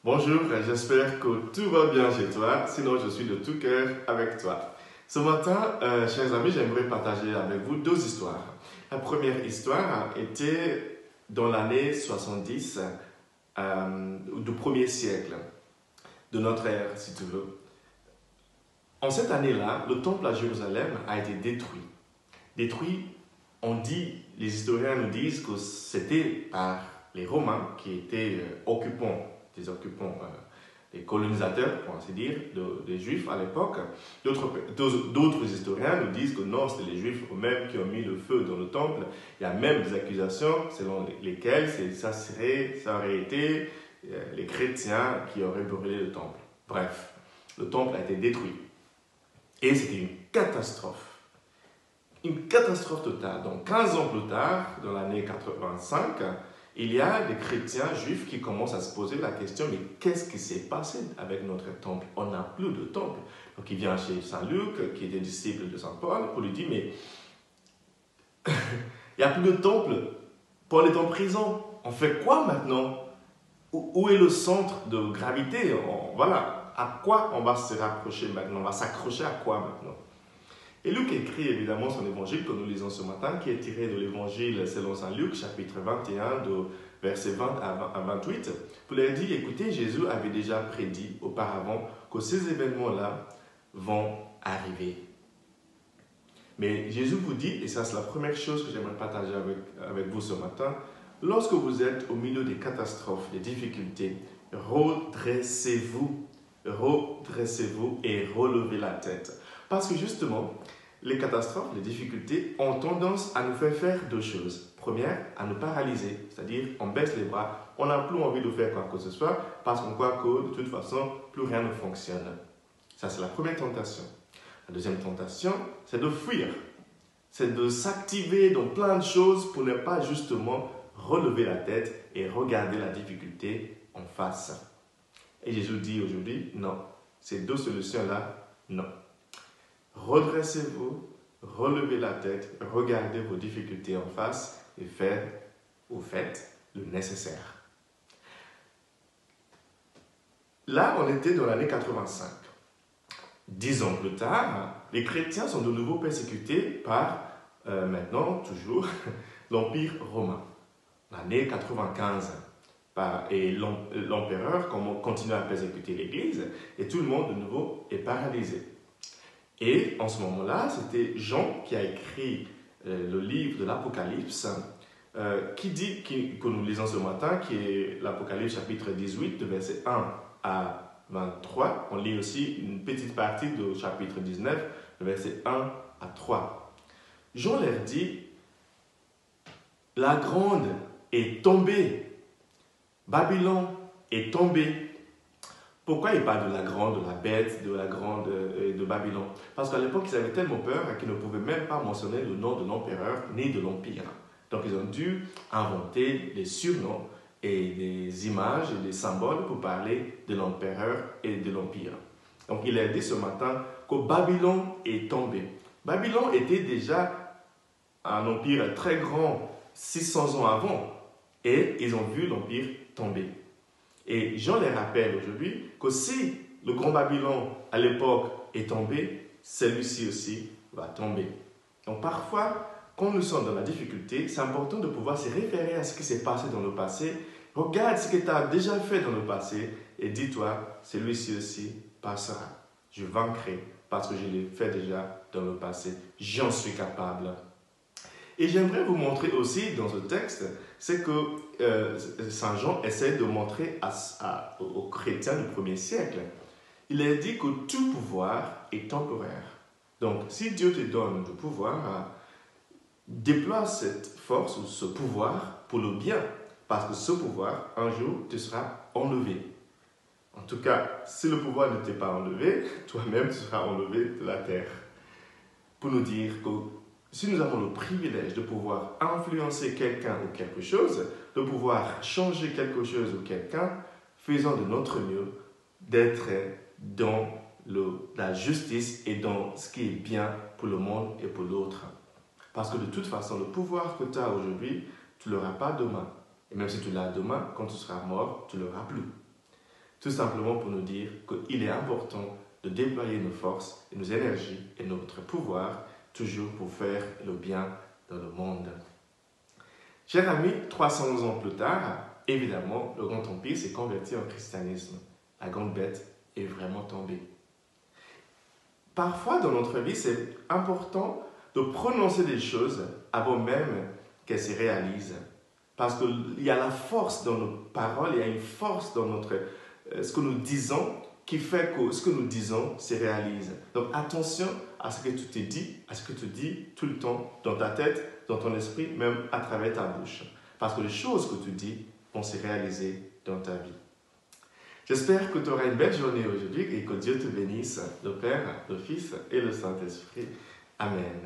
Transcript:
Bonjour, j'espère que tout va bien chez toi, sinon je suis de tout cœur avec toi. Ce matin, chers amis, j'aimerais partager avec vous deux histoires. La première histoire était dans l'année 70 du 1er siècle de notre ère, si tu veux. En cette année-là, le temple à Jérusalem a été détruit. Détruit, les historiens nous disent que c'était par les Romains qui étaient des colonisateurs, pour ainsi dire, des Juifs à l'époque. D'autres historiens nous disent que non, c'était les Juifs eux-mêmes qui ont mis le feu dans le temple. Il y a même des accusations selon lesquelles ça aurait été les chrétiens qui auraient brûlé le temple. Bref, le temple a été détruit. Et c'était une catastrophe. Une catastrophe totale. Donc 15 ans plus tard, dans l'année 85, il y a des chrétiens juifs qui commencent à se poser la question, mais qu'est-ce qui s'est passé avec notre temple? On n'a plus de temple. Donc il vient chez Saint Luc, qui était disciple de Saint Paul, pour lui dire, mais il n'y a plus de temple. Paul est en prison. On fait quoi maintenant? Où est le centre de gravité? Voilà, à quoi on va se rapprocher maintenant? On va s'accrocher à quoi maintenant? Et Luc écrit évidemment son évangile que nous lisons ce matin, qui est tiré de l'évangile selon Saint Luc, chapitre 21, de versets 20 à 28, pour leur dire, écoutez, Jésus avait déjà prédit auparavant que ces événements-là vont arriver. Mais Jésus vous dit, et ça c'est la première chose que j'aimerais partager avec vous ce matin, lorsque vous êtes au milieu des catastrophes, des difficultés, redressez-vous et relevez la tête. Parce que justement, les catastrophes, les difficultés ont tendance à nous faire deux choses. Première, à nous paralyser, c'est-à-dire on baisse les bras, on n'a plus envie de faire quoi que ce soit parce qu'on croit que de toute façon, plus rien ne fonctionne. Ça, c'est la première tentation. La deuxième tentation, c'est de fuir. C'est de s'activer dans plein de choses pour ne pas justement relever la tête et regarder la difficulté en face. Et Jésus dit aujourd'hui, non, ces deux solutions-là, non. Redressez-vous, relevez la tête, regardez vos difficultés en face et faites le nécessaire. Là, on était dans l'année 85. 10 ans plus tard, les chrétiens sont de nouveau persécutés par, maintenant, toujours, l'Empire romain. L'année 95. Et l'empereur continue à persécuter l'Église et tout le monde de nouveau est paralysé. Et en ce moment-là, c'était Jean qui a écrit le livre de l'Apocalypse que nous lisons ce matin, qui est l'Apocalypse chapitre 18, de verset 1 à 23. On lit aussi une petite partie du chapitre 19, de verset 1 à 3. Jean leur dit, la grande est tombée. Babylone est tombée. Pourquoi il parle de la grande, de la bête, de Babylone? Parce qu'à l'époque, ils avaient tellement peur qu'ils ne pouvaient même pas mentionner le nom de l'empereur ni de l'empire. Donc, ils ont dû inventer des surnoms et des images et des symboles pour parler de l'empereur et de l'empire. Donc, il a dit ce matin que Babylone est tombée. Babylone était déjà un empire très grand 600 ans avant et ils ont vu l'empire tomber. Et Jean les rappelle aujourd'hui que si le grand Babylone à l'époque est tombé, celui-ci aussi va tomber. Donc parfois, quand nous sommes dans la difficulté, c'est important de pouvoir se référer à ce qui s'est passé dans le passé. Regarde ce que tu as déjà fait dans le passé et dis-toi, celui-ci aussi passera. Je vaincrai parce que je l'ai fait déjà dans le passé. J'en suis capable. Et j'aimerais vous montrer aussi dans ce texte, c'est que Saint Jean essaie de montrer aux chrétiens du 1er siècle. Il a dit que tout pouvoir est temporaire. Donc, si Dieu te donne du pouvoir, déploie cette force ou ce pouvoir pour le bien. Parce que ce pouvoir, un jour, te sera enlevé. En tout cas, si le pouvoir ne t'est pas enlevé, toi-même, tu seras enlevé de la terre. Pour nous dire que si nous avons le privilège de pouvoir influencer quelqu'un ou quelque chose, de pouvoir changer quelque chose ou quelqu'un, faisons de notre mieux d'être dans la justice et dans ce qui est bien pour le monde et pour l'autre. Parce que de toute façon, le pouvoir que tu as aujourd'hui, tu ne l'auras pas demain. Et même si tu l'as demain, quand tu seras mort, tu ne l'auras plus. Tout simplement pour nous dire qu'il est important de déployer nos forces et nos énergies et notre pouvoir toujours pour faire le bien dans le monde. Chers amis, 311 ans plus tard, évidemment, le Grand Empire s'est converti en christianisme. La grande bête est vraiment tombée. Parfois, dans notre vie, c'est important de prononcer des choses avant même qu'elles se réalisent. Parce qu'il y a la force dans nos paroles, il y a une force dans ce que nous disons qui fait que ce que nous disons se réalise. Donc attention à ce que tu te dis, à ce que tu dis tout le temps dans ta tête, dans ton esprit, même à travers ta bouche. Parce que les choses que tu dis vont se réaliser dans ta vie. J'espère que tu auras une belle journée aujourd'hui et que Dieu te bénisse, le Père, le Fils et le Saint-Esprit. Amen.